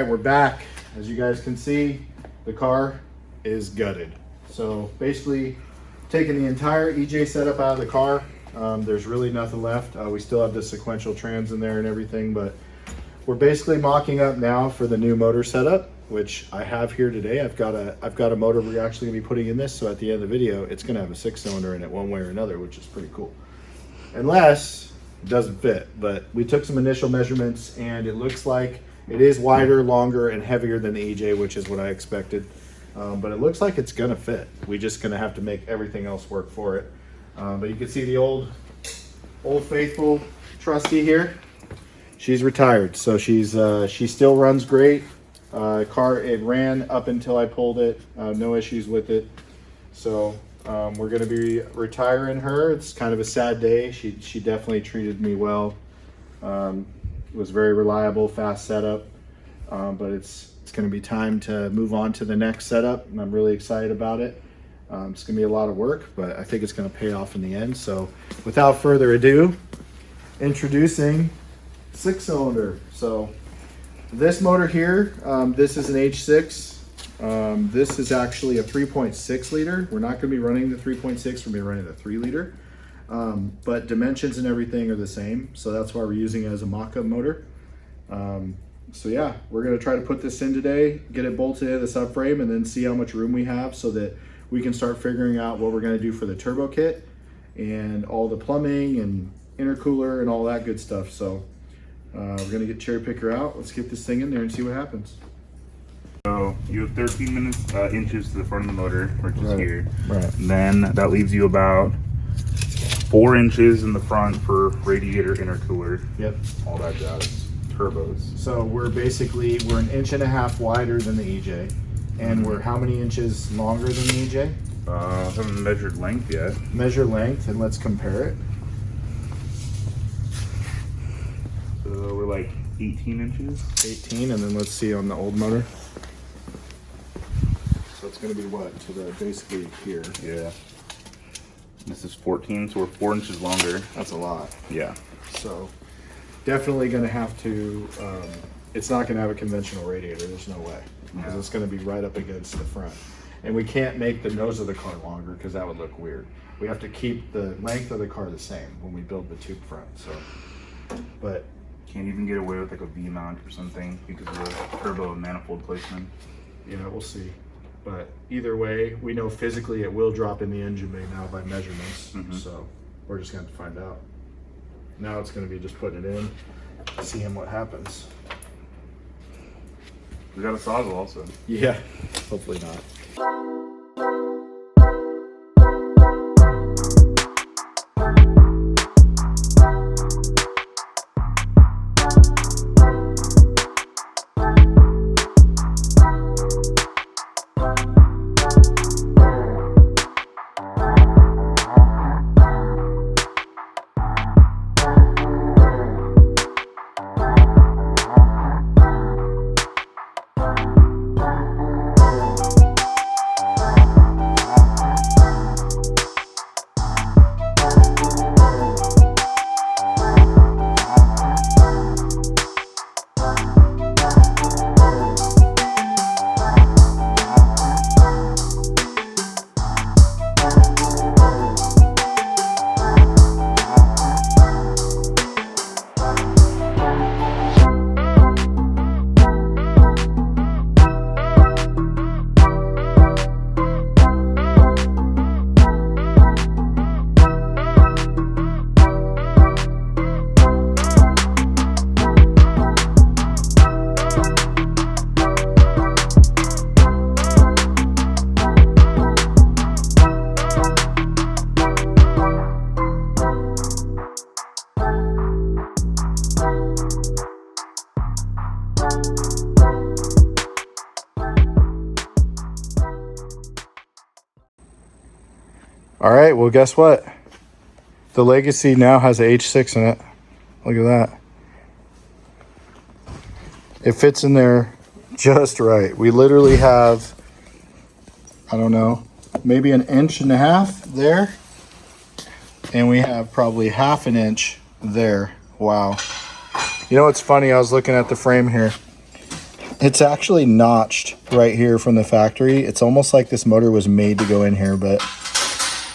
right, we're back. As you guys can see, the car is gutted. So basically taking the entire EJ setup out of the car. There's really nothing left. We still have the sequential trans in there and everything, but we're basically mocking up now for the new motor setup, which I have here today. I've got a motor we're actually gonna be putting in this, so at the end of the video, it's gonna have a 6-cylinder in it one way or another, which is pretty cool. Unless it doesn't fit, but we took some initial measurements and it looks like it is wider, longer, and heavier than the EJ, which is what I expected. But it looks like it's gonna fit. We're just gonna have to make everything else work for it. But you can see the old faithful trusty here. She's retired, so she still runs great. It ran up until I pulled it. No issues with it. So we're going to be retiring her. It's kind of a sad day. She definitely treated me well. Was very reliable, fast setup. But it's going to be time to move on to the next setup, and I'm really excited about it. It's going to be a lot of work, but I think it's going to pay off in the end. So without further ado, introducing 6-cylinder. So this motor here, this is an H6. This is actually a 3.6 liter. We're not going to be running the 3.6, we're going to be running the 3 liter. But dimensions and everything are the same, so that's why we're using it as a mock-up motor. So yeah, we're going to try to put this in today, get it bolted into the subframe, and then see how much room we have so that we can start figuring out what we're going to do for the turbo kit and all the plumbing and intercooler and all that good stuff. So we're going to get cherry picker out. Let's get this thing in there and see what happens. So you have 13 inches to the front of the motor, which is here. Right. And then that leaves you about 4 inches in the front for radiator, intercooler. Yep. All that jazz. Turbos. So we're an 1.5 inches wider than the EJ. And we're how many inches longer than the EJ? I haven't measured length yet. Measure length and let's compare it. So we're like 18 inches. 18, and then let's see on the old motor. So it's going to be what? To the basically here. Yeah. This is 14, so we're 4 inches longer. That's a lot. Yeah. So definitely going to have to, it's not going to have a conventional radiator. There's no way. Because it's going to be right up against the front. And we can't make the nose of the car longer because that would look weird. We have to keep the length of the car the same when we build the tube front. So, but can't even get away with like a V mount or something because of the turbo manifold placement. yeah, we'll see. But either way, we know physically it will drop in the engine bay now by measurements. So we're just going to have to find out. Now it's going to be just putting it in, seeing what happens. We got a sawzall also. Yeah, hopefully not. All right, well, guess what? The Legacy now has a H6 in it. Look at that. It fits in there just right. We literally have, I don't know, maybe 1.5 inches there. And we have probably 1/2 inch there. Wow. You know what's funny? I was looking at the frame here. It's actually notched right here from the factory. It's almost like this motor was made to go in here, but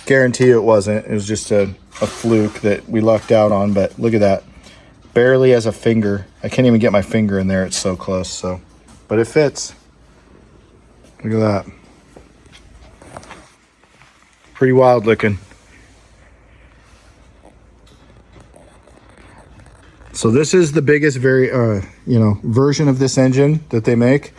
guarantee you it wasn't. It was just a fluke that we lucked out on, but look at that. Barely as a finger. I can't even get my finger in there. It's so close. So, but it fits. Look at that. Pretty wild looking. So this is the biggest version of this engine that they make.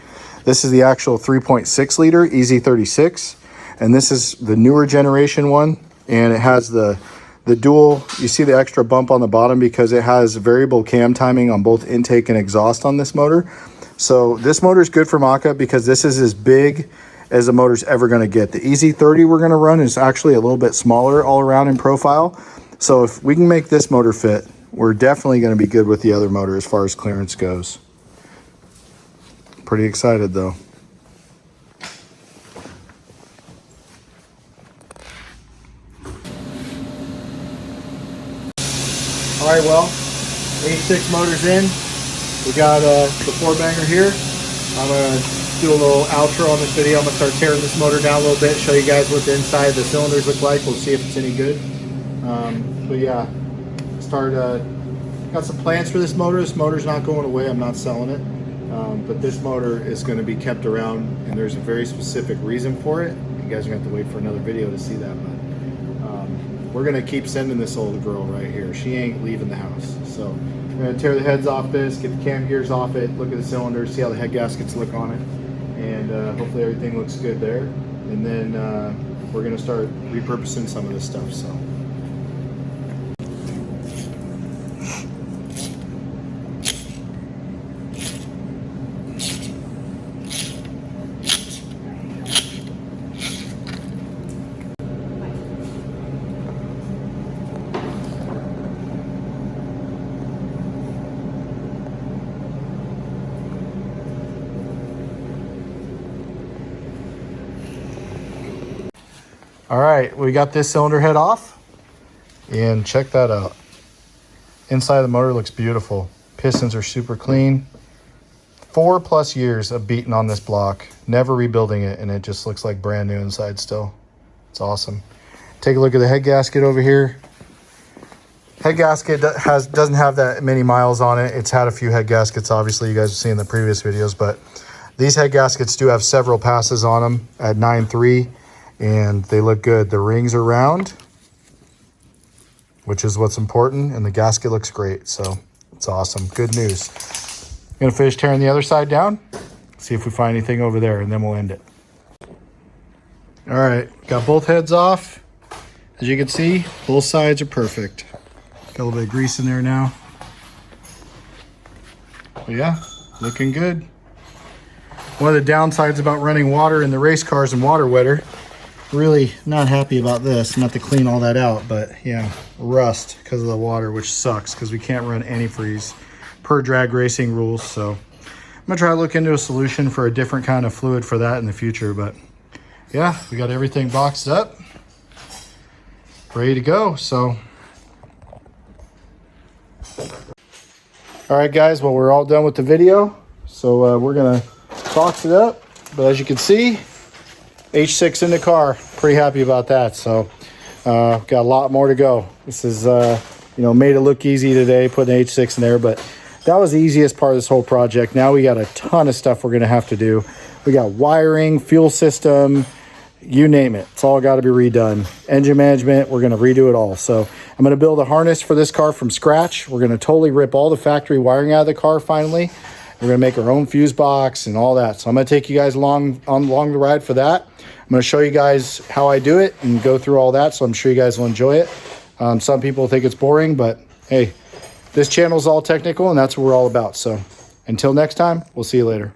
This is the actual 3.6 liter EZ36, and this is the newer generation one, and it has the dual. You see the extra bump on the bottom because it has variable cam timing on both intake and exhaust on this motor. So this motor is good for Mockup because this is as big as the motor's ever going to get. The EZ30 we're going to run is actually a little bit smaller all around in profile. So if we can make this motor fit, we're definitely going to be good with the other motor as far as clearance goes. Pretty excited though. All right, well, H6 motor's in. We got the 4-banger here. I'm going to do a little outro on this video. I'm going to start tearing this motor down a little bit, show you guys what the inside of the cylinders look like. We'll see if it's any good. But yeah, got some plans for this motor. This motor's not going away. I'm not selling it. But this motor is going to be kept around, and there's a very specific reason for it. You guys are going to have to wait for another video to see that. But we're going to keep sending this old girl right here. She ain't leaving the house. So we're going to tear the heads off this, get the cam gears off it, look at the cylinders, see how the head gaskets look on it, and hopefully everything looks good there. And then we're going to start repurposing some of this stuff. So. All right, we got this cylinder head off, and check that out. Inside of the motor looks beautiful. Pistons are super clean. 4+ years of beating on this block, never rebuilding it, and it just looks like brand new inside still. It's awesome. Take a look at the head gasket over here. Head gasket doesn't have that many miles on it. It's had a few head gaskets, obviously, you guys have seen in the previous videos, but these head gaskets do have several passes on them at 9.3. And they look good. The rings are round, which is what's important, and the gasket looks great. So it's awesome. Good news. I'm gonna finish tearing the other side down, see if we find anything over there, and then we'll end it. All right, got both heads off. As you can see, both sides are perfect. Got a little bit of grease in there now. But yeah, looking good. One of the downsides about running water in the race cars and water wetter, really not happy about this. Not to clean all that out, but yeah, rust because of the water, which sucks because we can't run antifreeze per drag racing rules. So I'm gonna try to look into a solution for a different kind of fluid for that in the future. But yeah, we got everything boxed up, ready to go. So all right guys, well, we're all done with the video, so we're gonna box it up. But as you can see, H6 in the car, pretty happy about that. So got a lot more to go. This is made it look easy today putting H6 in there, but that was the easiest part of this whole project. Now we got a ton of stuff we're gonna have to do. We got wiring, fuel system, you name it. It's all got to be redone. Engine management, we're gonna redo it all. So I'm gonna build a harness for this car from scratch. We're gonna totally rip all the factory wiring out of the car finally. We're gonna make our own fuse box and all that. So I'm gonna take you guys along the ride for that. I'm gonna show you guys how I do it and go through all that. So I'm sure you guys will enjoy it. Some people think it's boring, but hey, this channel is all technical and that's what we're all about. So until next time, we'll see you later.